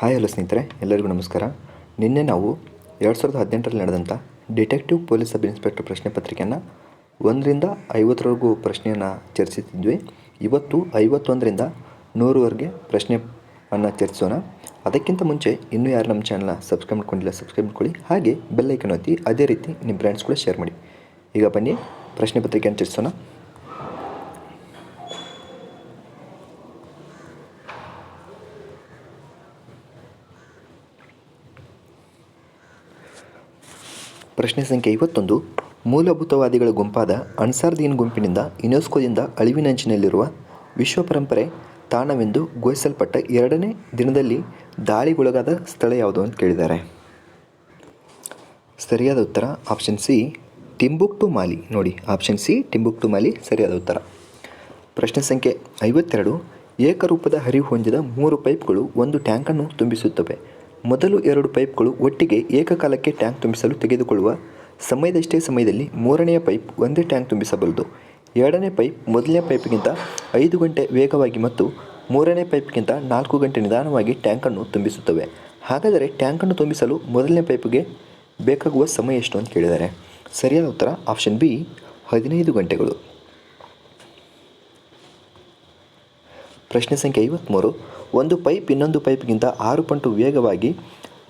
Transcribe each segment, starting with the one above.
Hi hello ಸ್ನೇಹಿತರೆ, ಎಲ್ಲರಿಗೂ ನಮಸ್ಕಾರ. ನಿನ್ನೆ ನಾವು 2018ರಲ್ಲಿ ನಡೆದಂಥ ಡಿಟೆಕ್ಟಿವ್ ಪೊಲೀಸ್ ಸಬ್ ಇನ್ಸ್ಪೆಕ್ಟರ್ ಪ್ರಶ್ನೆ ಪತ್ರಿಕೆಯನ್ನು 1ರಿಂದ 50ರವರೆಗೂ ಪ್ರಶ್ನೆಯನ್ನು ಚರ್ಚಿಸಿದ್ವಿ. ಇವತ್ತು 51ರಿಂದ 100ರವರೆಗೆ ಪ್ರಶ್ನೆಯನ್ನು ಚರ್ಚಿಸೋಣ. ಅದಕ್ಕಿಂತ ಮುಂಚೆ ಇನ್ನೂ ಯಾರು ನಮ್ಮ ಚಾನಲ್ನ ಸಬ್ಸ್ಕ್ರೈಬ್ ಮಾಡ್ಕೊಂಡಿಲ್ಲ ಸಬ್ಸ್ಕ್ರೈಬ್ ಮಾಡ್ಕೊಳ್ಳಿ, ಹಾಗೆ ಬೆಲ್ಲೈಕನ್ ಒತ್ತಿ. ಅದೇ ರೀತಿ ನಿಮ್ಮ ಫ್ರೆಂಡ್ಸ್ ಕೂಡ ಶೇರ್ ಮಾಡಿ. ಈಗ ಬನ್ನಿ ಪ್ರಶ್ನೆ ಪತ್ರಿಕೆಯನ್ನು ಚರ್ಚಿಸೋಣ. ಪ್ರಶ್ನೆ ಸಂಖ್ಯೆ 51. ಮೂಲಭೂತವಾದಿಗಳ ಗುಂಪಾದ ಅನ್ಸಾರ್ ದೀನ್ ಗುಂಪಿನಿಂದ ಯುನೆಸ್ಕೋದಿಂದ ಅಳಿವಿನಂಚಿನಲ್ಲಿರುವ ವಿಶ್ವ ಪರಂಪರೆ ತಾಣವೆಂದು ಘೋಷಿಸಲ್ಪಟ್ಟ 2ನೇ ದಿನದಲ್ಲಿ ದಾಳಿಗೊಳಗಾದ ಸ್ಥಳ ಯಾವುದು ಅಂತ ಕೇಳಿದ್ದಾರೆ. ಸರಿಯಾದ ಉತ್ತರ ಆಪ್ಷನ್ ಸಿ, ಟಿಂಬುಕ್ಟು ಮಾಲಿ. ನೋಡಿ, ಆಪ್ಷನ್ ಸಿ, ಟಿಂಬುಕ್ಟು ಮಾಲಿ ಸರಿಯಾದ ಉತ್ತರ. ಪ್ರಶ್ನೆ ಸಂಖ್ಯೆ 52. ಏಕರೂಪದ ಹರಿವು ಹೊಂದಿದ 3 ಪೈಪ್ಗಳು ಒಂದು ಟ್ಯಾಂಕನ್ನು ತುಂಬಿಸುತ್ತವೆ. ಮೊದಲು 2 ಪೈಪ್ಗಳು ಒಟ್ಟಿಗೆ ಏಕಕಾಲಕ್ಕೆ ಟ್ಯಾಂಕ್ ತುಂಬಿಸಲು ತೆಗೆದುಕೊಳ್ಳುವ ಸಮಯದಷ್ಟೇ ಸಮಯದಲ್ಲಿ 3ನೇ ಪೈಪ್ ಒಂದೇ ಟ್ಯಾಂಕ್ ತುಂಬಿಸಬಲ್ಲದು. 2ನೇ ಪೈಪ್ ಮೊದಲನೇ ಪೈಪ್ಗಿಂತ 5 ಗಂಟೆ ವೇಗವಾಗಿ ಮತ್ತು 3ನೇ ಪೈಪ್ಗಿಂತ 4 ಗಂಟೆ ನಿಧಾನವಾಗಿ ಟ್ಯಾಂಕನ್ನು ತುಂಬಿಸುತ್ತವೆ. ಹಾಗಾದರೆ ಟ್ಯಾಂಕನ್ನು ತುಂಬಿಸಲು ಮೊದಲನೇ ಪೈಪ್ಗೆ ಬೇಕಾಗುವ ಸಮಯ ಎಷ್ಟು ಅಂತ ಕೇಳಿದ್ದಾರೆ. ಸರಿಯಾದ ಉತ್ತರ ಆಪ್ಷನ್ ಬಿ, 15 ಗಂಟೆಗಳು. ಪ್ರಶ್ನೆ ಸಂಖ್ಯೆ 53. ಒಂದು ಪೈಪ್ ಇನ್ನೊಂದು ಪೈಪ್ಗಿಂತ 6 ಪಟ್ಟು ವೇಗವಾಗಿ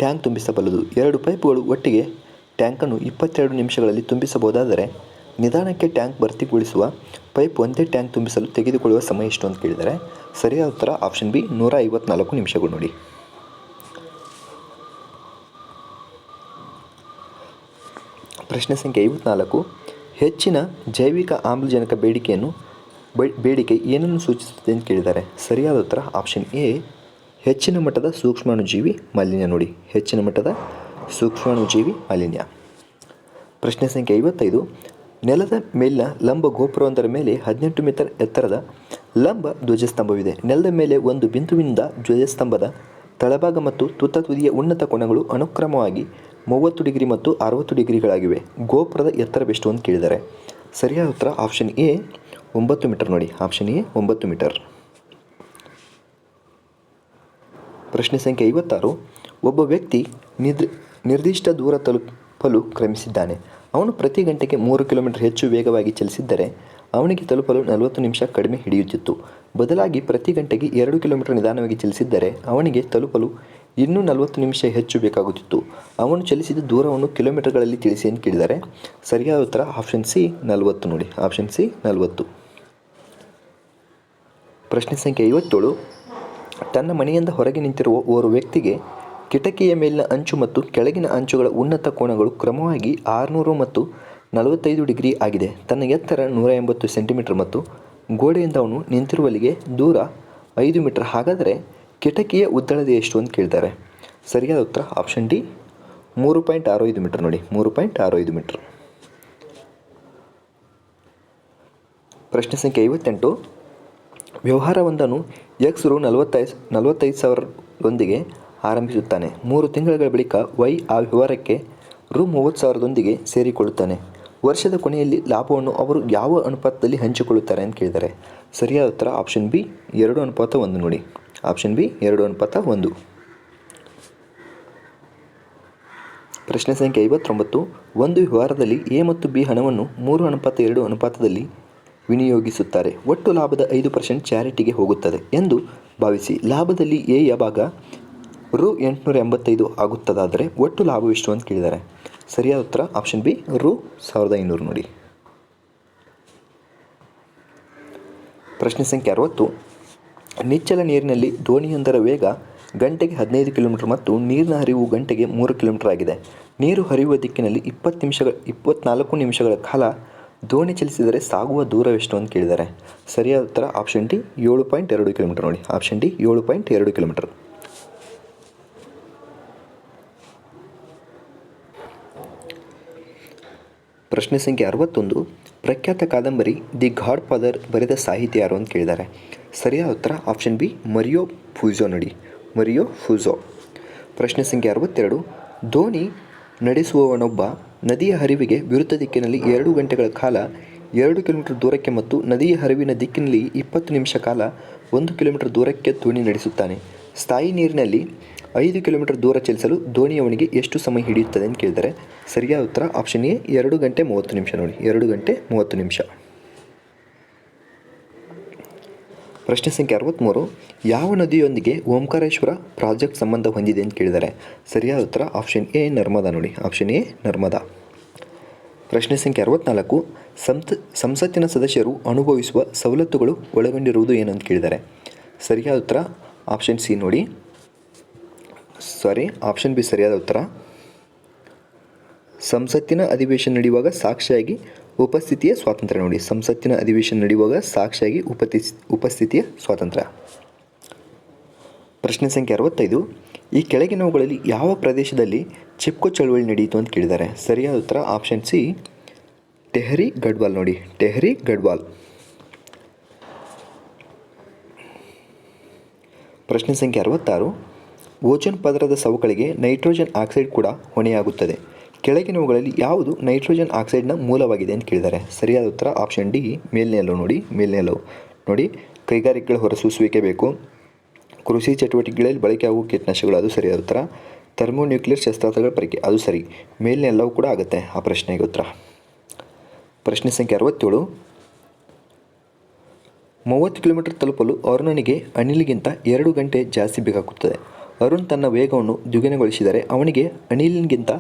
ಟ್ಯಾಂಕ್ ತುಂಬಿಸಬಲ್ಲದು. 2 ಪೈಪ್ಗಳು ಒಟ್ಟಿಗೆ ಟ್ಯಾಂಕನ್ನು 22 ನಿಮಿಷಗಳಲ್ಲಿ ತುಂಬಿಸಬಹುದಾದರೆ ನಿಧಾನಕ್ಕೆ ಟ್ಯಾಂಕ್ ಭರ್ತಿಗೊಳಿಸುವ ಪೈಪ್ ಒಂದೇ ಟ್ಯಾಂಕ್ ತುಂಬಿಸಲು ತೆಗೆದುಕೊಳ್ಳುವ ಸಮಯ ಎಷ್ಟು ಅಂತ ಕೇಳಿದರೆ. ಸರಿಯಾದ ಉತ್ತರ ಆಪ್ಷನ್ ಬಿ, 154 ನಿಮಿಷಗಳು. ನೋಡಿ, ಪ್ರಶ್ನೆ ಸಂಖ್ಯೆ 54. ಹೆಚ್ಚಿನ ಜೈವಿಕ ಆಮ್ಲಜನಕ ಬೇಡಿಕೆ ಏನನ್ನು ಸೂಚಿಸುತ್ತದೆ ಅಂತ ಕೇಳಿದ್ದಾರೆ. ಸರಿಯಾದ ಉತ್ತರ ಆಪ್ಷನ್ ಎ, ಹೆಚ್ಚಿನ ಮಟ್ಟದ ಸೂಕ್ಷ್ಮಾಣುಜೀವಿ ಮಾಲಿನ್ಯ. ನೋಡಿ, ಹೆಚ್ಚಿನ ಮಟ್ಟದ ಸೂಕ್ಷ್ಮಾಣುಜೀವಿ ಮಾಲಿನ್ಯ. ಪ್ರಶ್ನೆ ಸಂಖ್ಯೆ 55. ನೆಲದ ಮೇಲಿನ ಲಂಬ ಗೋಪುರವೊಂದರ ಮೇಲೆ 18 ಮೀಟರ್ ಎತ್ತರದ ಲಂಬ ಧ್ವಜಸ್ತಂಭವಿದೆ. ನೆಲದ ಮೇಲೆ ಒಂದು ಬಿಂದುವಿನಿಂದ ಧ್ವಜಸ್ತಂಭದ ತಳಭಾಗ ಮತ್ತು ತುತ್ತ ತುದಿಯ ಉನ್ನತ ಕೋನಗಳು ಅನುಕ್ರಮವಾಗಿ 30 ಡಿಗ್ರಿ ಮತ್ತು 60 ಡಿಗ್ರಿಗಳಾಗಿವೆ. ಗೋಪುರದ ಎತ್ತರವೆಷ್ಟು ಅಂತ ಕೇಳಿದ್ದಾರೆ. ಸರಿಯಾದ ಉತ್ತರ ಆಪ್ಷನ್ ಎ, 9 ಮೀಟರ್. ನೋಡಿ, ಆಪ್ಷನ್ ಎ, 9 ಮೀಟರ್. ಪ್ರಶ್ನೆ ಸಂಖ್ಯೆ 56. ಒಬ್ಬ ವ್ಯಕ್ತಿ ನಿರ್ದಿಷ್ಟ ದೂರ ತಲುಪಲು ಕ್ರಮಿಸಿದ್ದಾನೆ. ಅವನು ಪ್ರತಿ ಗಂಟೆಗೆ 3 ಕಿಲೋಮೀಟರ್ ಹೆಚ್ಚು ವೇಗವಾಗಿ ಚಲಿಸಿದ್ದರೆ ಅವನಿಗೆ ತಲುಪಲು 40 ನಿಮಿಷ ಕಡಿಮೆ ಹಿಡಿಯುತ್ತಿತ್ತು. ಬದಲಾಗಿ ಪ್ರತಿ ಗಂಟೆಗೆ 2 ಕಿಲೋಮೀಟರ್ ನಿಧಾನವಾಗಿ ಚಲಿಸಿದ್ದರೆ ಅವನಿಗೆ ತಲುಪಲು ಇನ್ನೂ 40 ನಿಮಿಷ ಹೆಚ್ಚು ಬೇಕಾಗುತ್ತಿತ್ತು. ಅವನು ಚಲಿಸಿದ ದೂರವನ್ನು ಕಿಲೋಮೀಟರ್ಗಳಲ್ಲಿ ತಿಳಿಸಿ ಅಂತ ಕೇಳಿದ್ದಾರೆ. ಸರಿಯಾದ ಉತ್ತರ ಆಪ್ಷನ್ ಸಿ, 40. ನೋಡಿ, ಆಪ್ಷನ್ ಸಿ, 40. ಪ್ರಶ್ನೆ ಸಂಖ್ಯೆ 57. ತನ್ನ ಮನೆಯಿಂದ ಹೊರಗೆ ನಿಂತಿರುವ ಓರ್ವ ವ್ಯಕ್ತಿಗೆ ಕಿಟಕಿಯ ಮೇಲಿನ ಅಂಚು ಮತ್ತು ಕೆಳಗಿನ ಅಂಚುಗಳ ಉನ್ನತ ಕೋನಗಳು ಕ್ರಮವಾಗಿ 600 ಮತ್ತು 45 ಡಿಗ್ರಿ ಆಗಿದೆ. ತನ್ನ ಎತ್ತರ 180 ಸೆಂಟಿಮೀಟರ್ ಮತ್ತು ಗೋಡೆಯಿಂದ ಅವನು ನಿಂತಿರುವಲ್ಲಿಗೆ ದೂರ 5 ಮೀಟರ್. ಹಾಗಾದರೆ ಕಿಟಕಿಯ ಉದ್ದಳತೆ ಎಷ್ಟು ಅಂತ ಕೇಳಿದ್ದಾರೆ. ಸರಿಯಾದ ಉತ್ತರ ಆಪ್ಷನ್ ಡಿ, 3.65 ಮೀಟರ್. ನೋಡಿ, 3.65 ಮೀಟರ್. ಪ್ರಶ್ನೆ ಸಂಖ್ಯೆ 58. ವ್ಯವಹಾರವೊಂದನ್ನು ಎಕ್ಸ್ ರೂ 45,000 ಆರಂಭಿಸುತ್ತಾನೆ. 3 ತಿಂಗಳ ಬಳಿಕ ವೈ ಆ ವ್ಯವಹಾರಕ್ಕೆ ರೂ 30,000 ಸೇರಿಕೊಳ್ಳುತ್ತಾನೆ. ವರ್ಷದ ಕೊನೆಯಲ್ಲಿ ಲಾಭವನ್ನು ಅವರು ಯಾವ ಅನುಪಾತದಲ್ಲಿ ಹಂಚಿಕೊಳ್ಳುತ್ತಾರೆ ಅಂತ ಕೇಳಿದ್ದಾರೆ. ಸರಿಯಾದ ಉತ್ತರ ಆಪ್ಷನ್ ಬಿ, 2:1. ನೋಡಿ, ಆಪ್ಷನ್ ಬಿ, 2:1. ಪ್ರಶ್ನೆ ಸಂಖ್ಯೆ 59. ಒಂದು ವ್ಯವಹಾರದಲ್ಲಿ ಎ ಮತ್ತು ಬಿ ಹಣವನ್ನು 3:2 ಅನುಪಾತದಲ್ಲಿ ವಿನಿಯೋಗಿಸುತ್ತಾರೆ. ಒಟ್ಟು ಲಾಭದ 5% ಚಾರಿಟಿಗೆ ಹೋಗುತ್ತದೆ ಎಂದು ಭಾವಿಸಿ. ಲಾಭದಲ್ಲಿ ಎಯ ಭಾಗ ರೂ 885 ಆಗುತ್ತದಾದರೆ ಒಟ್ಟು ಲಾಭವೆಷ್ಟು ಅಂತ ಕೇಳಿದ್ದಾರೆ. ಸರಿಯಾದ ಉತ್ತರ ಆಪ್ಷನ್ ಬಿ, ರೂ 1,500. ನೋಡಿ, ಪ್ರಶ್ನೆ ಸಂಖ್ಯೆ 60. ನಿಚ್ಚಲ ನೀರಿನಲ್ಲಿ ದೋಣಿಯೊಂದರ ವೇಗ ಗಂಟೆಗೆ 15 ಕಿಲೋಮೀಟರ್ ಮತ್ತು ನೀರಿನ ಹರಿವು ಗಂಟೆಗೆ 3 ಕಿಲೋಮೀಟರ್ ಆಗಿದೆ. ನೀರು ಹರಿಯುವ ದಿಕ್ಕಿನಲ್ಲಿ 24 ನಿಮಿಷಗಳ ಕಾಲ ದೋಣಿ ಚಲಿಸಿದರೆ ಸಾಗುವ ದೂರವೆಷ್ಟು ಅಂತ ಕೇಳಿದ್ದಾರೆ. ಸರಿಯಾದ ಉತ್ತರ ಆಪ್ಷನ್ ಡಿ, 7.2 ಕಿಲೋಮೀಟರ್. ನೋಡಿ, ಆಪ್ಷನ್ ಡಿ, 7.2 ಕಿಲೋಮೀಟರ್. ಪ್ರಶ್ನೆ ಸಂಖ್ಯೆ 61. ಪ್ರಖ್ಯಾತ ಕಾದಂಬರಿ ದಿ ಗಾಡ್ ಫಾದರ್ ಬರೆದ ಸಾಹಿತಿ ಯಾರು ಅಂತ ಕೇಳಿದ್ದಾರೆ. ಸರಿಯಾದ ಉತ್ತರ ಆಪ್ಷನ್ ಬಿ, ಮರಿಯೋ ಪುಜೋ. ನೋಡಿ, ಮರಿಯೋ ಪುಜೋ. ಪ್ರಶ್ನೆ ಸಂಖ್ಯೆ 62. ದೋಣಿ ನಡೆಸುವವನೊಬ್ಬ ನದಿಯ ಹರಿವಿಗೆ ವಿರುದ್ಧ ದಿಕ್ಕಿನಲ್ಲಿ 2 ಗಂಟೆಗಳ ಕಾಲ 2 ಕಿಲೋಮೀಟರ್ ದೂರಕ್ಕೆ ಮತ್ತು ನದಿಯ ಹರಿವಿನ ದಿಕ್ಕಿನಲ್ಲಿ 20 ನಿಮಿಷ ಕಾಲ 1 ಕಿಲೋಮೀಟರ್ ದೂರಕ್ಕೆ ದೋಣಿ ನಡೆಸುತ್ತಾನೆ. ಸ್ಥಾಯಿ ನೀರಿನಲ್ಲಿ 5 ಕಿಲೋಮೀಟರ್ ದೂರ ಚಲಿಸಲು ದೋಣಿಯವನಿಗೆ ಎಷ್ಟು ಸಮಯ ಹಿಡಿಯುತ್ತದೆ ಅಂತ ಕೇಳಿದರೆ ಸರಿಯಾದ ಉತ್ತರ ಆಪ್ಷನ್ ಎ 2 ಗಂಟೆ 30 ನಿಮಿಷ ನೋಡಿ, 2 ಗಂಟೆ 30 ನಿಮಿಷ. ಪ್ರಶ್ನೆ ಸಂಖ್ಯೆ 63. ಯಾವ ನದಿಯೊಂದಿಗೆ ಓಂಕಾರೇಶ್ವರ ಪ್ರಾಜೆಕ್ಟ್ ಸಂಬಂಧ ಹೊಂದಿದೆ ಅಂತ ಕೇಳಿದ್ದಾರೆ. ಸರಿಯಾದ ಉತ್ತರ ಆಪ್ಷನ್ ಎ ನರ್ಮದಾ ನೋಡಿ, ಆಪ್ಷನ್ ಎ ನರ್ಮದಾ. ಪ್ರಶ್ನೆ ಸಂಖ್ಯೆ 64. ಸಂಸತ್ತಿನ ಸದಸ್ಯರು ಅನುಭವಿಸುವ ಸವಲತ್ತುಗಳು ಒಳಗೊಂಡಿರುವುದು ಏನು ಅಂತ ಕೇಳಿದ್ದಾರೆ. ಸರಿಯಾದ ಉತ್ತರ ಆಪ್ಷನ್ ಸಿ ನೋಡಿ, ಆಪ್ಷನ್ ಬಿ ಸರಿಯಾದ ಉತ್ತರ. ಸಂಸತ್ತಿನ ಅಧಿವೇಶನ ನಡೆಯುವಾಗ ಸಾಕ್ಷಿಯಾಗಿ ಉಪಸ್ಥಿತಿಯ ಸ್ವಾತಂತ್ರ್ಯ ನೋಡಿ, ಸಂಸತ್ತಿನ ಅಧಿವೇಶನ ನಡೆಯುವಾಗ ಸಾಕ್ಷಿಯಾಗಿ ಉಪಸ್ಥಿತಿಯ ಸ್ವಾತಂತ್ರ್ಯ. ಪ್ರಶ್ನೆ ಸಂಖ್ಯೆ 65. ಈ ಕೆಳಗಿನವುಗಳಲ್ಲಿ ಯಾವ ಪ್ರದೇಶದಲ್ಲಿ ಚಿಪ್ಕೋ ಚಳವಳಿ ನಡೆಯಿತು ಅಂತ ಕೇಳಿದ್ದಾರೆ. ಸರಿಯಾದ ಉತ್ತರ ಆಪ್ಷನ್ ಸಿ ಟೆಹರಿ ಗಢ್ವಾಲ್ ನೋಡಿ, ಟೆಹರಿ ಗಢ್ವಾಲ್. ಪ್ರಶ್ನೆ ಸಂಖ್ಯೆ 66. ಓಜೋನ್ ಪದರದ ಸವಕಳಿಗೆ ನೈಟ್ರೋಜನ್ ಆಕ್ಸೈಡ್ ಕೂಡ ಹೊಣೆಯಾಗುತ್ತದೆ. ಕೆಳಗಿನವುಗಳಲ್ಲಿ ಯಾವುದು ನೈಟ್ರೋಜನ್ ಆಕ್ಸೈಡ್ನ ಮೂಲವಾಗಿದೆ ಅಂತ ಕೇಳಿದ್ದಾರೆ. ಸರಿಯಾದ ಉತ್ತರ ಆಪ್ಷನ್ ಡಿ ಮೇಲ್ನೆಲವು ನೋಡಿ, ಮೇಲ್ನೆಲವು ನೋಡಿ. ಕೈಗಾರಿಕೆಗಳ ಹೊರಸೂಸುವಿಕೆ ಬೇಕು, ಕೃಷಿ ಚಟುವಟಿಕೆಗಳಲ್ಲಿ ಬಳಕೆಯಾಗುವ ಕೀಟನಾಶಕಗಳು, ಅದು ಸರಿಯಾದ ಉತ್ತರ. ಥರ್ಮೋನ್ಯೂಕ್ಲಿಯರ್ ಶಸ್ತ್ರಾಸ್ತ್ರಗಳ ಪರೀಕ್ಷೆ, ಅದು ಸರಿ. ಮೇಲ್ನೆಲ್ಲವೂ ಕೂಡ ಆಗುತ್ತೆ ಆ ಪ್ರಶ್ನೆಗೆ ಉತ್ತರ. ಪ್ರಶ್ನೆ ಸಂಖ್ಯೆ 67. 30 ಕಿಲೋಮೀಟರ್ ತಲುಪಲು ಅರುಣನಿಗೆ ಅನಿಲ್ಗಿಂತ 2 ಗಂಟೆ ಜಾಸ್ತಿ ಬೇಕಾಗುತ್ತದೆ. ಅರುಣ್ ತನ್ನ ವೇಗವನ್ನು ದ್ವಿಗುಣಗೊಳಿಸಿದರೆ ಅವನಿಗೆ ಅನಿಲ್ಗಿಂತ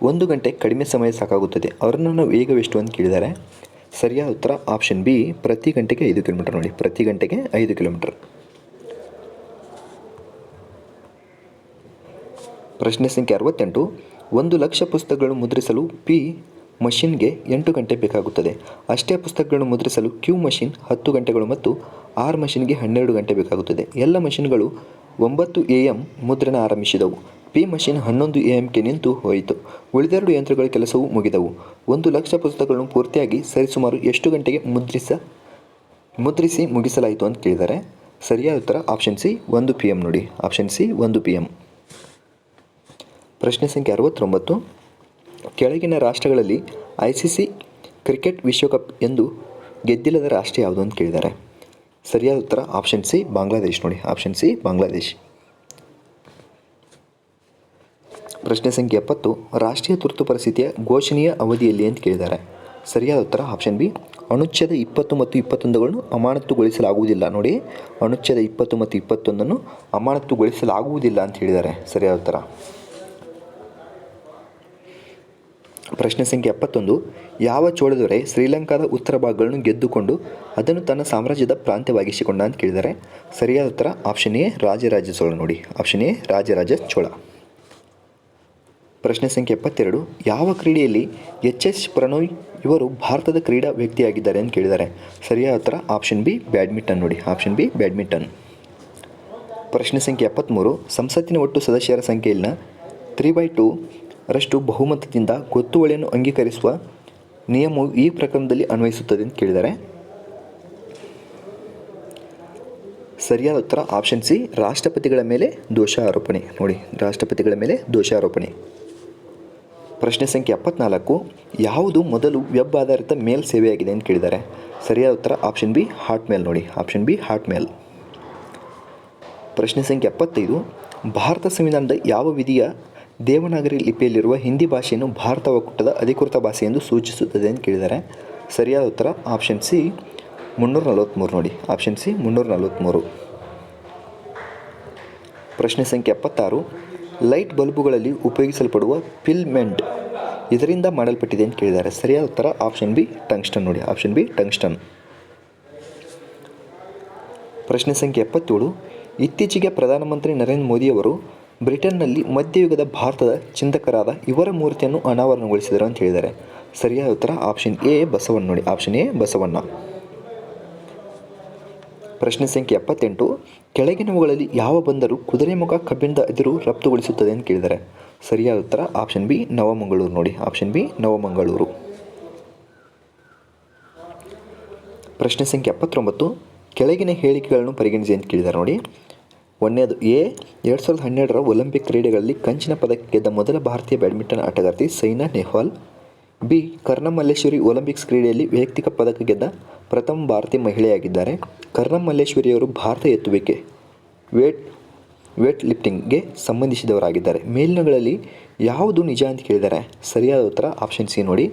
1 ಗಂಟೆ ಕಡಿಮೆ ಸಮಯ ಸಾಕಾಗುತ್ತದೆ. ಅರುಣನ ವೇಗವೆಷ್ಟು ಅಂತ ಕೇಳಿದ್ದಾರೆ. ಸರಿಯಾದ ಉತ್ತರ ಆಪ್ಷನ್ ಬಿ ಪ್ರತಿ ಗಂಟೆಗೆ 5 ಕಿಲೋಮೀಟರ್ ನೋಡಿ, ಪ್ರತಿ ಗಂಟೆಗೆ 5 ಕಿಲೋಮೀಟರ್. ಪ್ರಶ್ನೆ ಸಂಖ್ಯೆ 68. 1 ಲಕ್ಷ ಪುಸ್ತಕಗಳನ್ನು ಮುದ್ರಿಸಲು ಪಿ ಮಷಿನ್ಗೆ 8 ಗಂಟೆ ಬೇಕಾಗುತ್ತದೆ. ಅಷ್ಟೇ ಪುಸ್ತಕಗಳನ್ನು ಮುದ್ರಿಸಲು ಕ್ಯೂ ಮಷಿನ್ 10 ಗಂಟೆಗಳು ಮತ್ತು ಆರ್ ಮಷಿನ್ಗೆ 12 ಗಂಟೆ ಬೇಕಾಗುತ್ತದೆ. ಎಲ್ಲ ಮಷಿನ್ಗಳು 9 AM ಮುದ್ರಣ ಆರಂಭಿಸಿದವು. ಪಿ ಮಷಿನ್ 11 AMಗೆ ನಿಂತು ಹೋಯಿತು. ಉಳಿದೆರಡು ಯಂತ್ರಗಳ ಕೆಲಸವು ಮುಗಿದವು. 1 ಲಕ್ಷ ಪುಸ್ತಕಗಳನ್ನು ಪೂರ್ತಿಯಾಗಿ ಸರಿಸುಮಾರು ಎಷ್ಟು ಗಂಟೆಗೆ ಮುದ್ರಿಸಿ ಮುಗಿಸಲಾಯಿತು ಅಂತ ಕೇಳಿದ್ದಾರೆ. ಸರಿಯಾದ ಉತ್ತರ ಆಪ್ಷನ್ ಸಿ 1 PM ನೋಡಿ, ಆಪ್ಷನ್ ಸಿ 1 PM. ಪ್ರಶ್ನೆ ಸಂಖ್ಯೆ 69. ಕೆಳಗಿನ ರಾಷ್ಟ್ರಗಳಲ್ಲಿ ICC ಕ್ರಿಕೆಟ್ ವಿಶ್ವಕಪ್ ಎಂದು ಗೆದ್ದಿಲ್ಲದ ರಾಷ್ಟ್ರ ಯಾವುದು ಅಂತ ಕೇಳಿದ್ದಾರೆ. ಸರಿಯಾದ ಉತ್ತರ ಆಪ್ಷನ್ ಸಿ ಬಾಂಗ್ಲಾದೇಶ್ ನೋಡಿ, ಆಪ್ಷನ್ ಸಿ ಬಾಂಗ್ಲಾದೇಶ್. ಪ್ರಶ್ನೆ ಸಂಖ್ಯೆ 70. ರಾಷ್ಟ್ರೀಯ ತುರ್ತು ಪರಿಸ್ಥಿತಿಯ ಘೋಷಣೆಯ ಅವಧಿಯಲ್ಲಿ ಅಂತ ಕೇಳಿದ್ದಾರೆ. ಸರಿಯಾದ ಉತ್ತರ ಆಪ್ಷನ್ ಬಿ ಅನುಚ್ಛೇದ 20 ಮತ್ತು 21ಗಳನ್ನು ಅಮಾನತುಗೊಳಿಸಲಾಗುವುದಿಲ್ಲ ನೋಡಿ, ಅನುಚ್ಛೇದ 20 ಮತ್ತು 21ನ್ನು ಅಮಾನತುಗೊಳಿಸಲಾಗುವುದಿಲ್ಲ ಅಂತ ಹೇಳಿದ್ದಾರೆ. ಸರಿಯಾದ ಉತ್ತರ. ಪ್ರಶ್ನೆ ಸಂಖ್ಯೆ 71. ಯಾವ ಚೋಳದೊರೆ ಶ್ರೀಲಂಕಾದ ಉತ್ತರ ಭಾಗಗಳನ್ನು ಗೆದ್ದುಕೊಂಡು ಅದನ್ನು ತನ್ನ ಸಾಮ್ರಾಜ್ಯದ ಪ್ರಾಂತ್ಯವಾಗಿಸಿಕೊಂಡ ಅಂತ ಕೇಳಿದ್ದಾರೆ. ಸರಿಯಾದ ಉತ್ತರ ಆಪ್ಷನ್ ಎ ರಾಜರಾಜ ಚೋಳ ನೋಡಿ, ಆಪ್ಷನ್ ಎ ರಾಜರಾಜ ಚೋಳ. ಪ್ರಶ್ನೆ ಸಂಖ್ಯೆ 72. ಯಾವ ಕ್ರೀಡೆಯಲ್ಲಿ HS ಪ್ರಣೋಯ್ ಇವರು ಭಾರತದ ಕ್ರೀಡಾ ವ್ಯಕ್ತಿಯಾಗಿದ್ದಾರೆ ಅಂತ ಕೇಳಿದ್ದಾರೆ. ಸರಿಯಾದ ಉತ್ತರ ಆಪ್ಷನ್ ಬಿ ಬ್ಯಾಡ್ಮಿಂಟನ್ ನೋಡಿ, ಆಪ್ಷನ್ ಬಿ ಬ್ಯಾಡ್ಮಿಂಟನ್. ಪ್ರಶ್ನೆ ಸಂಖ್ಯೆ 73. ಸಂಸತ್ತಿನ ಒಟ್ಟು ಸದಸ್ಯರ ಸಂಖ್ಯೆಯಲ್ಲಿನ 3/2 ರಷ್ಟು ಬಹುಮತದಿಂದ ಗೊತ್ತುವಳಿಯನ್ನು ಅಂಗೀಕರಿಸುವ ನಿಯಮವು ಈ ಪ್ರಕರಣದಲ್ಲಿ ಅನ್ವಯಿಸುತ್ತದೆ ಅಂತ ಕೇಳಿದ್ದಾರೆ. ಸರಿಯಾದ ಉತ್ತರ ಆಪ್ಷನ್ ಸಿ ರಾಷ್ಟ್ರಪತಿಗಳ ಮೇಲೆ ದೋಷಾರೋಪಣೆ ನೋಡಿ, ರಾಷ್ಟ್ರಪತಿಗಳ ಮೇಲೆ ದೋಷಾರೋಪಣೆ. ಪ್ರಶ್ನೆ ಸಂಖ್ಯೆ 74. ಯಾವುದು ಮೊದಲು ವೆಬ್ ಆಧಾರಿತ ಮೇಲ್ ಸೇವೆಯಾಗಿದೆ ಅಂತ ಕೇಳಿದ್ದಾರೆ. ಸರಿಯಾದ ಉತ್ತರ ಆಪ್ಷನ್ ಬಿ ಹಾಟ್ಮೇಲ್ ನೋಡಿ, ಆಪ್ಷನ್ ಬಿ ಹಾಟ್ಮೇಲ್. ಪ್ರಶ್ನೆ ಸಂಖ್ಯೆ 75. ಭಾರತ ಸಂವಿಧಾನದ ಯಾವ ವಿಧಿಯ ದೇವನಾಗರಿ ಲಿಪಿಯಲ್ಲಿರುವ ಹಿಂದಿ ಭಾಷೆಯನ್ನು ಭಾರತ ಒಕ್ಕೂಟದ ಅಧಿಕೃತ ಭಾಷೆ ಎಂದು ಸೂಚಿಸುತ್ತದೆ ಅಂತ ಕೇಳಿದ್ದಾರೆ. ಸರಿಯಾದ ಉತ್ತರ ಆಪ್ಷನ್ ಸಿ 343 ನೋಡಿ, ಆಪ್ಷನ್ ಸಿ 343. ಪ್ರಶ್ನೆ ಸಂಖ್ಯೆ 76. ಲೈಟ್ ಬಲ್ಬುಗಳಲ್ಲಿ ಉಪಯೋಗಿಸಲ್ಪಡುವ ಫಿಲ್ಮೆಂಟ್ ಇದರಿಂದ ಮಾಡಲ್ಪಟ್ಟಿದೆ ಅಂತ ಕೇಳಿದ್ದಾರೆ. ಸರಿಯಾದ ಉತ್ತರ ಆಪ್ಷನ್ ಬಿ ಟಂಗ್ಸ್ಟನ್ ನೋಡಿ, ಆಪ್ಷನ್ ಬಿ ಟಂಗ್ಸ್ಟನ್. ಪ್ರಶ್ನೆ ಸಂಖ್ಯೆ 77. ಇತ್ತೀಚೆಗೆ ಪ್ರಧಾನಮಂತ್ರಿ ನರೇಂದ್ರ ಮೋದಿಯವರು ಬ್ರಿಟನ್ನಲ್ಲಿ ಮಧ್ಯಯುಗದ ಭಾರತದ ಚಿಂತಕರಾದ ಇವರ ಮೂರ್ತಿಯನ್ನು ಅನಾವರಣಗೊಳಿಸಿದರು ಅಂತ ಹೇಳಿದ್ದಾರೆ. ಸರಿಯಾದ ಉತ್ತರ ಆಪ್ಷನ್ ಎ ಬಸವಣ್ಣ ನೋಡಿ, ಆಪ್ಷನ್ ಎ ಬಸವಣ್ಣ. ಪ್ರಶ್ನೆ ಸಂಖ್ಯೆ 78. ಕೆಳಗಿನವುಗಳಲ್ಲಿ ಯಾವ ಬಂದರು ಕುದುರೆಮುಖ ಕಬ್ಬಿಣದ ಅದಿರು ರಫ್ತುಗೊಳಿಸುತ್ತದೆ ಅಂತ ಕೇಳಿದ್ದಾರೆ. ಸರಿಯಾದ ಉತ್ತರ ಆಪ್ಷನ್ ಬಿ ನವಮಂಗಳೂರು ನೋಡಿ, ಆಪ್ಷನ್ ಬಿ ನವಮಂಗಳೂರು. ಪ್ರಶ್ನೆ ಸಂಖ್ಯೆ 79. ಕೆಳಗಿನ ಹೇಳಿಕೆಗಳನ್ನು ಪರಿಗಣಿಸಿ ಅಂತ ಕೇಳಿದ್ದಾರೆ ನೋಡಿ. ಒಂದನೇದು ಎ 2012ರ ಒಲಿಂಪಿಕ್ ಕ್ರೀಡೆಗಳಲ್ಲಿ ಕಂಚಿನ ಪದಕ ಗೆದ್ದ ಮೊದಲ ಭಾರತೀಯ ಬ್ಯಾಡ್ಮಿಂಟನ್ ಆಟಗಾರ್ತಿ ಸೈನಾ ನೆಹ್ವಾಲ್. ಬಿ ಕರ್ನಂ ಮಲ್ಲೇಶ್ವರಿ ಒಲಿಂಪಿಕ್ಸ್ ಕ್ರೀಡೆಯಲ್ಲಿ ವೈಯಕ್ತಿಕ ಪದಕ ಗೆದ್ದ ಪ್ರಥಮ ಭಾರತೀಯ ಮಹಿಳೆಯಾಗಿದ್ದಾರೆ. ಕರ್ನಂ ಮಲ್ಲೇಶ್ವರಿಯವರು ಭಾರತ ಎತ್ತುವಿಕೆ ವೇಟ್ ಲಿಫ್ಟಿಂಗ್ಗೆ ಸಂಬಂಧಿಸಿದವರಾಗಿದ್ದಾರೆ. ಮೇಲಿನಗಳಲ್ಲಿ ಯಾವುದು ನಿಜ ಅಂತ ಕೇಳಿದ್ದಾರೆ. ಸರಿಯಾದ ಉತ್ತರ ಆಪ್ಷನ್ ಸಿ ನೋಡಿ,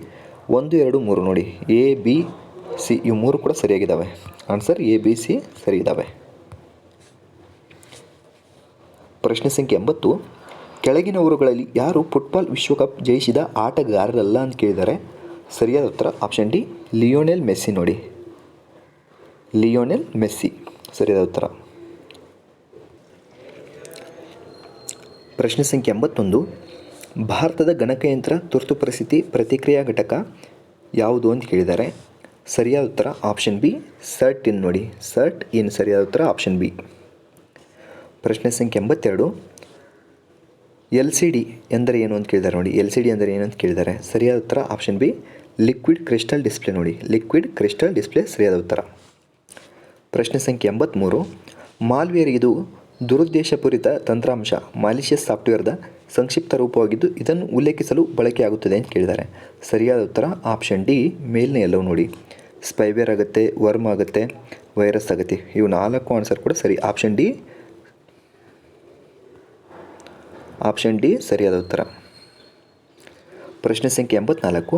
1, 2, 3 ನೋಡಿ, ಎ, ಬಿ, ಸಿ ಇವು 3 ಕೂಡ ಸರಿಯಾಗಿದ್ದಾವೆ. ಆನ್ಸರ್ ಎ, ಬಿ, ಸಿ ಸರಿ ಇದ್ದಾವೆ. ಪ್ರಶ್ನೆ ಸಂಖ್ಯೆ 80, ಕೆಳಗಿನವರುಗಳಲ್ಲಿ ಯಾರು ಫುಟ್ಬಾಲ್ ವಿಶ್ವಕಪ್ ಜಯಿಸಿದ ಆಟಗಾರರಲ್ಲ ಅಂತ ಕೇಳಿದ್ದಾರೆ. ಸರಿಯಾದ ಉತ್ತರ ಆಪ್ಷನ್ ಡಿ, ಲಿಯೋನೆಲ್ ಮೆಸ್ಸಿ ನೋಡಿ, ಲಿಯೋನೆಲ್ ಮೆಸ್ಸಿ ಸರಿಯಾದ ಉತ್ತರ. ಪ್ರಶ್ನೆ ಸಂಖ್ಯೆ 81, ಭಾರತದ ಗಣಕಯಂತ್ರ ತುರ್ತು ಪರಿಸ್ಥಿತಿ ಪ್ರತಿಕ್ರಿಯಾ ಘಟಕ ಯಾವುದು ಅಂತ ಕೇಳಿದ್ದಾರೆ. ಸರಿಯಾದ ಉತ್ತರ ಆಪ್ಷನ್ ಬಿ, ಸರ್ಟ್ ಇನ್ ನೋಡಿ, ಸರ್ಟ್ ಇನ್ ಸರಿಯಾದ ಉತ್ತರ ಆಪ್ಷನ್ ಬಿ. ಪ್ರಶ್ನೆ ಸಂಖ್ಯೆ 82, LCD ಎಂದರೆ ಏನು ಅಂತ ಕೇಳಿದ್ದಾರೆ ನೋಡಿ, LCD ಅಂದರೆ ಏನು ಅಂತ ಕೇಳಿದ್ದಾರೆ. ಸರಿಯಾದ ಉತ್ತರ option B, liquid crystal display ನೋಡಿ, ಲಿಕ್ವಿಡ್ ಕ್ರಿಸ್ಟಲ್ ಡಿಸ್ಪ್ಲೇ ಸರಿಯಾದ ಉತ್ತರ. ಪ್ರಶ್ನೆ ಸಂಖ್ಯೆ 83, ಮಾಲ್ವೇರ್ ಇದು ದುರುದ್ದೇಶಪೂರಿತ ತಂತ್ರಾಂಶ ಮಾಲಿಷಿಯಸ್ ಸಾಫ್ಟ್ವೇರ್ದ ಸಂಕ್ಷಿಪ್ತ ರೂಪವಾಗಿದ್ದು ಇದನ್ನು ಉಲ್ಲೇಖಿಸಲು ಬಳಕೆಯಾಗುತ್ತದೆ ಅಂತ ಕೇಳಿದ್ದಾರೆ. ಸರಿಯಾದ ಉತ್ತರ ಆಪ್ಷನ್ ಡಿ, ಮೇಲ್ನೇ ಎಲ್ಲವೂ ನೋಡಿ, ಸ್ಪೈವೇರ್ ಆಗುತ್ತೆ, ವರ್ಮ್ ಆಗುತ್ತೆ, ವೈರಸ್ ಆಗುತ್ತೆ. ಇವು 4 ಆನ್ಸರ್ ಕೂಡ ಸರಿ. ಆಪ್ಷನ್ ಡಿ, ಆಪ್ಷನ್ ಡಿ ಸರಿಯಾದ ಉತ್ತರ. ಪ್ರಶ್ನೆ ಸಂಖ್ಯೆ 84,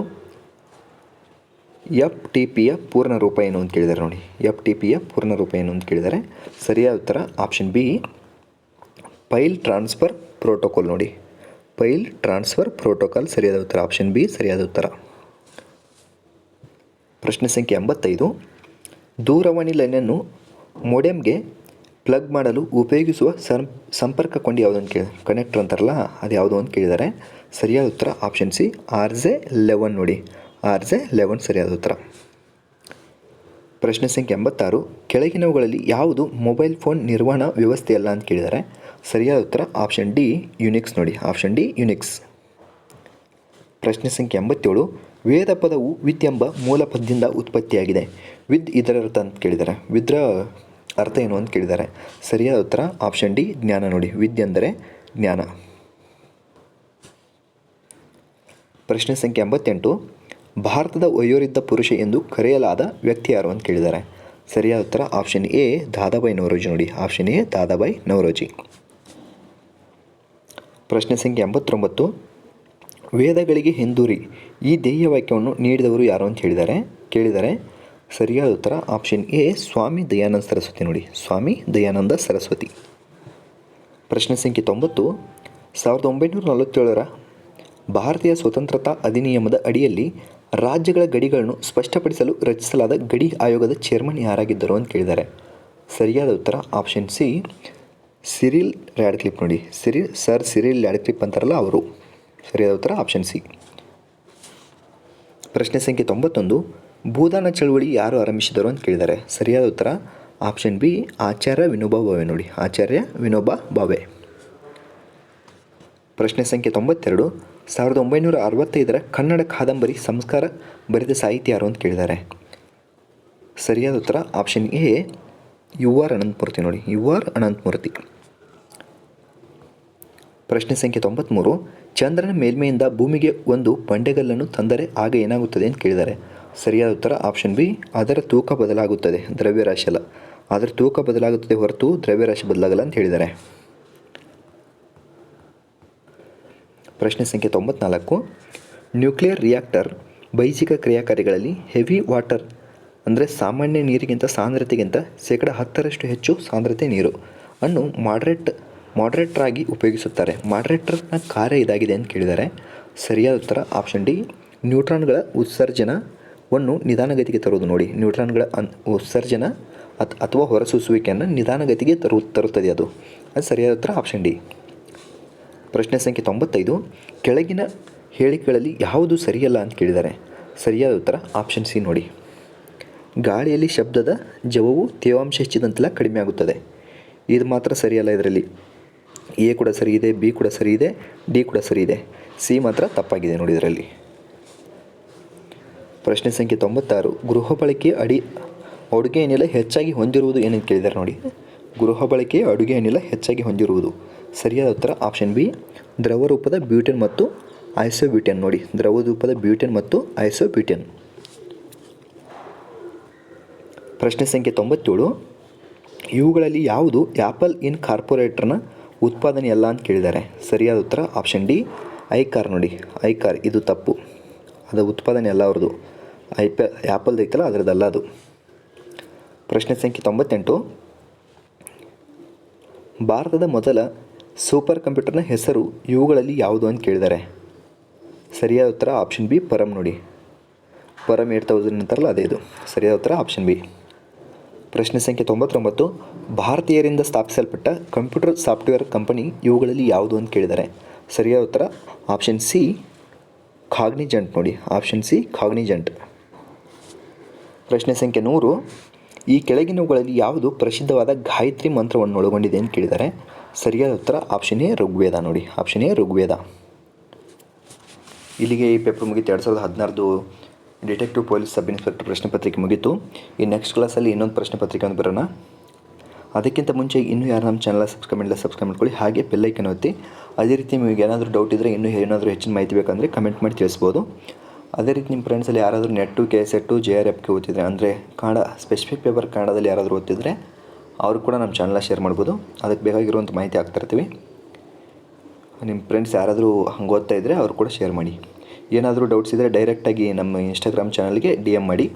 FTPಯ ಪೂರ್ಣ ರೂಪ ಏನು ಅಂತ ಕೇಳಿದ್ದಾರೆ ನೋಡಿ, FTPಯ ಪೂರ್ಣ ರೂಪ ಏನು ಅಂತ ಕೇಳಿದ್ದಾರೆ. ಸರಿಯಾದ ಉತ್ತರ option B, file transfer protocol ನೋಡಿ, ಫೈಲ್ ಟ್ರಾನ್ಸ್ಫರ್ ಪ್ರೋಟೋಕಾಲ್ ಸರಿಯಾದ ಉತ್ತರ ಆಪ್ಷನ್ ಬಿ ಸರಿಯಾದ ಉತ್ತರ. ಪ್ರಶ್ನೆ ಸಂಖ್ಯೆ 85, ದೂರವಾಣಿ ಲೈನನ್ನು ಮೋಡೆಮ್ಗೆ ಪ್ಲಗ್ ಮಾಡಲು ಉಪಯೋಗಿಸುವ ಸಂಪರ್ಕ ಕೊಂಡಿ ಯಾವುದು ಅಂತ ಕೇಳಿದ್ದಾರೆ. ಕನೆಕ್ಟರ್ ಅಂತಾರಲ್ಲ ಅದು ಯಾವುದು ಅಂತ ಕೇಳಿದ್ದಾರೆ. ಸರಿಯಾದ ಉತ್ತರ ಆಪ್ಷನ್ ಸಿ, RJ11 ನೋಡಿ, RJ11 ಸರಿಯಾದ ಉತ್ತರ. ಪ್ರಶ್ನೆ ಸಂಖ್ಯೆ 86, ಕೆಳಗಿನವುಗಳಲ್ಲಿ ಯಾವುದು ಮೊಬೈಲ್ ಫೋನ್ ನಿರ್ವಹಣಾ ವ್ಯವಸ್ಥೆಯಲ್ಲ ಅಂತ ಕೇಳಿದ್ದಾರೆ. ಸರಿಯಾದ ಉತ್ತರ ಆಪ್ಷನ್ ಡಿ, ಯುನಿಕ್ಸ್ ನೋಡಿ, ಆಪ್ಷನ್ ಡಿ ಯುನಿಕ್ಸ್. ಪ್ರಶ್ನೆ ಸಂಖ್ಯೆ 87, ವೇದ ಪದವು ವಿದ್ ಎಂಬ ಮೂಲ ಪದದಿಂದ ಉತ್ಪತ್ತಿಯಾಗಿದೆ. ವಿದ್ ಇದರ ಅರ್ಥ ಅಂತ ಕೇಳಿದ್ದಾರೆ. ವಿದ್ರ ಅರ್ಥ ಏನು ಅಂತ ಕೇಳಿದ್ದಾರೆ. ಸರಿಯಾದ ಉತ್ತರ ಆಪ್ಷನ್ ಡಿ, ಜ್ಞಾನ ನೋಡಿ, ವಿದ್ ಎಂದರೆ ಜ್ಞಾನ. ಪ್ರಶ್ನೆ ಸಂಖ್ಯೆ 88, ಭಾರತದ ವಯೋವೃದ್ಧ ಪುರುಷ ಎಂದು ಕರೆಯಲಾದ ವ್ಯಕ್ತಿ ಯಾರು ಅಂತ ಕೇಳಿದ್ದಾರೆ. ಸರಿಯಾದ ಉತ್ತರ ಆಪ್ಷನ್ ಎ, ದಾದಾಬಾಯಿ ನವರೋಜಿ ನೋಡಿ, ಆಪ್ಷನ್ ಎ ದಾದಾಬಾಯಿ ನವರೋಜಿ. ಪ್ರಶ್ನೆ ಸಂಖ್ಯೆ 89, ವೇದಗಳಿಗೆ ಹಿಂದೂರಿ ಈ ಧ್ಯೇಯ ವಾಕ್ಯವನ್ನು ನೀಡಿದವರು ಯಾರು ಅಂತ ಕೇಳಿದ್ದಾರೆ. ಸರಿಯಾದ ಉತ್ತರ ಆಪ್ಷನ್ ಎ, ಸ್ವಾಮಿ ದಯಾನಂದ ಸರಸ್ವತಿ ನೋಡಿ, ಸ್ವಾಮಿ ದಯಾನಂದ ಸರಸ್ವತಿ. ಪ್ರಶ್ನೆ ಸಂಖ್ಯೆ 90, 1947ರ ಭಾರತೀಯ ಸ್ವತಂತ್ರತಾ ಅಧಿನಿಯಮದ ಅಡಿಯಲ್ಲಿ ರಾಜ್ಯಗಳ ಗಡಿಗಳನ್ನು ಸ್ಪಷ್ಟಪಡಿಸಲು ರಚಿಸಲಾದ ಗಡಿ ಆಯೋಗದ ಚೇರ್ಮನ್ ಯಾರಾಗಿದ್ದರು ಅಂತ ಕೇಳಿದ್ದಾರೆ. ಸರಿಯಾದ ಉತ್ತರ ಆಪ್ಷನ್ ಸಿ, ಸಿರಿಲ್ ರ್ಯಾಡ್ಕ್ಲಿಫ್ ನೋಡಿ, ಸರ್ ಸಿರಿಲ್ ರ್ಯಾಡ್ಕ್ಲಿಫ್ ಅಂತಾರಲ್ಲ ಅವರು. ಸರಿಯಾದ ಉತ್ತರ ಆಪ್ಷನ್ ಸಿ. ಪ್ರಶ್ನೆ ಸಂಖ್ಯೆ 91, ಭೂದಾನ ಚಳವಳಿ ಯಾರು ಆರಂಭಿಸಿದರು ಅಂತ ಕೇಳಿದ್ದಾರೆ. ಸರಿಯಾದ ಉತ್ತರ ಆಪ್ಷನ್ ಬಿ, ಆಚಾರ್ಯ ವಿನೋಬಾ ಭಾವೆ ನೋಡಿ, ಆಚಾರ್ಯ ವಿನೋಬಾ ಭಾವೆ. ಪ್ರಶ್ನೆ ಸಂಖ್ಯೆ 92, 1965ರ ಕನ್ನಡ ಕಾದಂಬರಿ ಸಂಸ್ಕಾರ ಬರೆದ ಸಾಹಿತಿ ಯಾರು ಅಂತ ಕೇಳಿದ್ದಾರೆ. ಸರಿಯಾದ ಉತ್ತರ ಆಪ್ಷನ್ ಎ, UR ಅನಂತಮೂರ್ತಿ ನೋಡಿ, UR ಅನಂತಮೂರ್ತಿ. ಪ್ರಶ್ನೆ ಸಂಖ್ಯೆ 93, ಚಂದ್ರನ ಮೇಲ್ಮೆಯಿಂದ ಭೂಮಿಗೆ ಒಂದು ಬಂಡೆಗಲ್ಲನ್ನು ತಂದರೆ ಆಗ ಏನಾಗುತ್ತದೆ ಅಂತ ಕೇಳಿದ್ದಾರೆ. ಸರಿಯಾದ ಉತ್ತರ ಆಪ್ಷನ್ ಬಿ, ಅದರ ತೂಕ ಬದಲಾಗುತ್ತದೆ, ದ್ರವ್ಯರಾಶಿ ಅಲ್ಲ, ಅದರ ತೂಕ ಬದಲಾಗುತ್ತದೆ ಹೊರತು ದ್ರವ್ಯರಾಶಿ ಬದಲಾಗಲ್ಲ ಅಂತ ಹೇಳಿದ್ದಾರೆ. ಪ್ರಶ್ನೆ ಸಂಖ್ಯೆ 94, ನ್ಯೂಕ್ಲಿಯರ್ ರಿಯಾಕ್ಟರ್ ಬೈಜಿಕ ಕ್ರಿಯಾಕಾರಿಗಳಲ್ಲಿ ಹೆವಿ ವಾಟರ್ ಅಂದರೆ ಸಾಮಾನ್ಯ ನೀರಿಗಿಂತ ಸಾಂದ್ರತೆಗಿಂತ 10% ಹೆಚ್ಚು ಸಾಂದ್ರತೆ ನೀರು ಅನ್ನು ಮಾಡ್ರೇಟರ್ ಆಗಿ ಉಪಯೋಗಿಸುತ್ತಾರೆ. ಮಾಡ್ರೇಟರ್ನ ಕಾರ್ಯ ಇದಾಗಿದೆ ಅಂತ ಕೇಳಿದ್ದಾರೆ. ಸರಿಯಾದ ಉತ್ತರ ಆಪ್ಷನ್ ಡಿ, ನ್ಯೂಟ್ರಾನ್ಗಳ ಉತ್ಸರ್ಜನವನ್ನು ನಿಧಾನಗತಿಗೆ ತರುವುದು ನೋಡಿ, ನ್ಯೂಟ್ರಾನ್ಗಳ ಉತ್ಸರ್ಜನ ಅಥವಾ ಹೊರಸೂಸುವಿಕೆಯನ್ನು ನಿಧಾನಗತಿಗೆ ತರುತ್ತದೆ ಅದು ಸರಿಯಾದ ಉತ್ತರ ಆಪ್ಷನ್ ಡಿ. ಪ್ರಶ್ನೆ ಸಂಖ್ಯೆ 95, ಕೆಳಗಿನ ಹೇಳಿಕೆಗಳಲ್ಲಿ ಯಾವುದು ಸರಿಯಲ್ಲ ಅಂತ ಕೇಳಿದ್ದಾರೆ. ಸರಿಯಾದ ಉತ್ತರ ಆಪ್ಷನ್ ಸಿ ನೋಡಿ, ಗಾಳಿಯಲ್ಲಿ ಶಬ್ದದ ಜವವು ತೇವಾಂಶ ಹೆಚ್ಚಿದಂತೆಲ್ಲ ಕಡಿಮೆ ಆಗುತ್ತದೆ. ಇದು ಮಾತ್ರ ಸರಿಯಲ್ಲ. ಇದರಲ್ಲಿ ಎ ಕೂಡ ಸರಿ ಇದೆ, ಬಿ ಕೂಡ ಸರಿ ಇದೆ, ಡಿ ಕೂಡ ಸರಿ ಇದೆ, ಸಿ ಮಾತ್ರ ತಪ್ಪಾಗಿದೆ ನೋಡಿ ಇದರಲ್ಲಿ. ಪ್ರಶ್ನೆ ಸಂಖ್ಯೆ 96, ಗೃಹ ಬಳಕೆಯ ಅಡುಗೆ ಅನಿಲ ಹೆಚ್ಚಾಗಿ ಹೊಂದಿರುವುದು ಏನಂತ ಕೇಳಿದ್ದಾರೆ ನೋಡಿ. ಗೃಹ ಬಳಕೆಯ ಅಡುಗೆ ಅನಿಲ ಹೆಚ್ಚಾಗಿ ಹೊಂದಿರುವುದು ಸರಿಯಾದ ಉತ್ತರ ಆಪ್ಷನ್ ಬಿ, ದ್ರವ ರೂಪದ ಬ್ಯೂಟೇನ್ ಮತ್ತು ಐಸೋಬ್ಯೂಟೇನ್ ನೋಡಿ, ದ್ರವ ರೂಪದ ಬ್ಯೂಟೇನ್ ಮತ್ತು ಐಸೋಬ್ಯೂಟೇನ್. ಪ್ರಶ್ನೆ ಸಂಖ್ಯೆ 97, ಇವುಗಳಲ್ಲಿ ಯಾವುದು ಆ್ಯಪಲ್ ಇನ್ ಕಾರ್ಪೊರೇಟರ್ನ ಉತ್ಪಾದನೆ ಅಲ್ಲ ಅಂತ ಕೇಳಿದ್ದಾರೆ. ಸರಿಯಾದ ಉತ್ತರ ಆಪ್ಷನ್ ಡಿ ಐಕಾರ್ ನೋಡಿ. ಐಕಾರ್ ಇದು ತಪ್ಪು, ಅದು ಉತ್ಪಾದನೆ ಅಲ್ಲ ಅವ್ರದ್ದು. ಆ್ಯಪಲ್ದು ಐತಲ್ಲ ಅದರದ್ದಲ್ಲ ಅದು. ಪ್ರಶ್ನೆ ಸಂಖ್ಯೆ 98. ಭಾರತದ ಮೊದಲ ಸೂಪರ್ ಕಂಪ್ಯೂಟರ್ನ ಹೆಸರು ಇವುಗಳಲ್ಲಿ ಯಾವುದು ಅಂತ ಕೇಳಿದ್ದಾರೆ. ಸರಿಯಾದ ಉತ್ತರ ಆಪ್ಷನ್ ಬಿ ಪರಮ್ ನೋಡಿ. ಪರಮ್ 8000 ಅಂತಾರಲ್ಲ ಅದೇ ಇದು. ಸರಿಯಾದ ಉತ್ತರ ಆಪ್ಷನ್ ಬಿ. ಪ್ರಶ್ನೆ ಸಂಖ್ಯೆ 99. ಭಾರತೀಯರಿಂದ ಸ್ಥಾಪಿಸಲ್ಪಟ್ಟ ಕಂಪ್ಯೂಟರ್ ಸಾಫ್ಟ್ವೇರ್ ಕಂಪನಿ ಇವುಗಳಲ್ಲಿ ಯಾವುದು ಅಂತ ಕೇಳಿದ್ದಾರೆ. ಸರಿಯಾದ ಉತ್ತರ ಆಪ್ಷನ್ ಸಿ ಕಾಗ್ನಿಜೆಂಟ್ ನೋಡಿ. Option C Cognizant. ಪ್ರಶ್ನೆ ಸಂಖ್ಯೆ 100. ಈ ಕೆಳಗಿನವುಗಳಲ್ಲಿ ಯಾವುದು ಪ್ರಸಿದ್ಧವಾದ ಗಾಯತ್ರಿ ಮಂತ್ರವನ್ನು ಒಳಗೊಂಡಿದೆ ಅಂತ ಕೇಳಿದ್ದಾರೆ. ಸರಿಯಾದ ಉತ್ತರ ಆಪ್ಷನ್ ಎ ಋಗ್ವೇದ ನೋಡಿ. Option A Rigveda. ಇಲ್ಲಿಗೆ ಈ ಪೇಪರ್ ಮುಗಿತು. 2016 ಡಿಟೆಕ್ಟಿವ್ ಪೊಲೀಸ್ ಸಬ್ ಇನ್ಸ್ಪೆಕ್ಟರ್ ಪ್ರಶ್ನೆ ಪತ್ರಿಕೆ ಮುಗೀತು. ಈ ನೆಕ್ಸ್ಟ್ ಕ್ಲಾಸಲ್ಲಿ ಇನ್ನೊಂದು ಪ್ರಶ್ನೆ ಪತ್ರಿಕೆ ಅಂತ ಬರೋಣ. ಅದಕ್ಕಿಂತ ಮುಂಚೆ ಇನ್ನೂ ಯಾರು ನಮ್ಮ ಚಾನಲ್ ಸಬ್ಸ್ಕ್ರೈಬ್ ಮಾಡ್ಕೊಳ್ಳಿ. ಹಾಗೆ ಬೆಲ್ಲೈಕನ್ ಒತ್ತಿ. ಅದೇ ರೀತಿ ನಿಮಗೆ ಏನಾದರೂ ಡೌಟ್ ಇದ್ದರೆ ಇನ್ನೂ ಏನಾದರೂ ಹೆಚ್ಚಿನ ಮಾಹಿತಿ ಬೇಕಂದರೆ ಕಮೆಂಟ್ ಮಾಡಿ ತಿಳಿಸ್ಬೋದು. ಅದೇ ರೀತಿ ನಿಮ್ಮ ಫ್ರೆಂಡ್ಸಲ್ಲಿ ಯಾರಾದರೂ ನೆಟ್ಟು KSET JRF ಓದ್ತಿದ್ರೆ, ಅಂದರೆ ಕನ್ನಡ ಸ್ಪೆಸಿಫಿಕ್ ಪೇಪರ್ ಕನ್ನಡದಲ್ಲಿ ಯಾರಾದರೂ ಓದ್ತಿದ್ರೆ ಅವರು ಕೂಡ ನಮ್ಮ ಚಾನಲ್ ಶೇರ್ ಮಾಡ್ಬೋದು. ಅದಕ್ಕೆ ಬೇಕಾಗಿರುವಂಥ ಮಾಹಿತಿ ಹಾಕ್ತಿರ್ತೀವಿ. ನಿಮ್ಮ ಫ್ರೆಂಡ್ಸ್ ಯಾರಾದರೂ ಹಂಗೆ ಓದ್ತಾ ಇದ್ದರೆ ಅವರು ಕೂಡ ಶೇರ್ ಮಾಡಿ. ಏನಾದರೂ ಡೌಟ್ಸ್ ಇದ್ದರೆ ಡೈರೆಕ್ಟಾಗಿ ನಮ್ಮ ಇನ್ಸ್ಟಾಗ್ರಾಮ್ ಚಾನಲ್ಗೆ DM ಮಾಡಿ.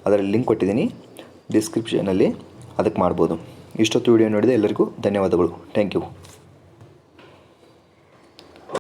ಅದರಲ್ಲಿ ಲಿಂಕ್ ಕೊಟ್ಟಿದ್ದೀನಿ ಡಿಸ್ಕ್ರಿಪ್ಷನಲ್ಲಿ, ಅದಕ್ಕೆ ಮಾಡ್ಬೋದು. ಇಷ್ಟೊತ್ತು ವಿಡಿಯೋ ನೋಡಿದೆ ಎಲ್ಲರಿಗೂ ಧನ್ಯವಾದಗಳು. Thank you.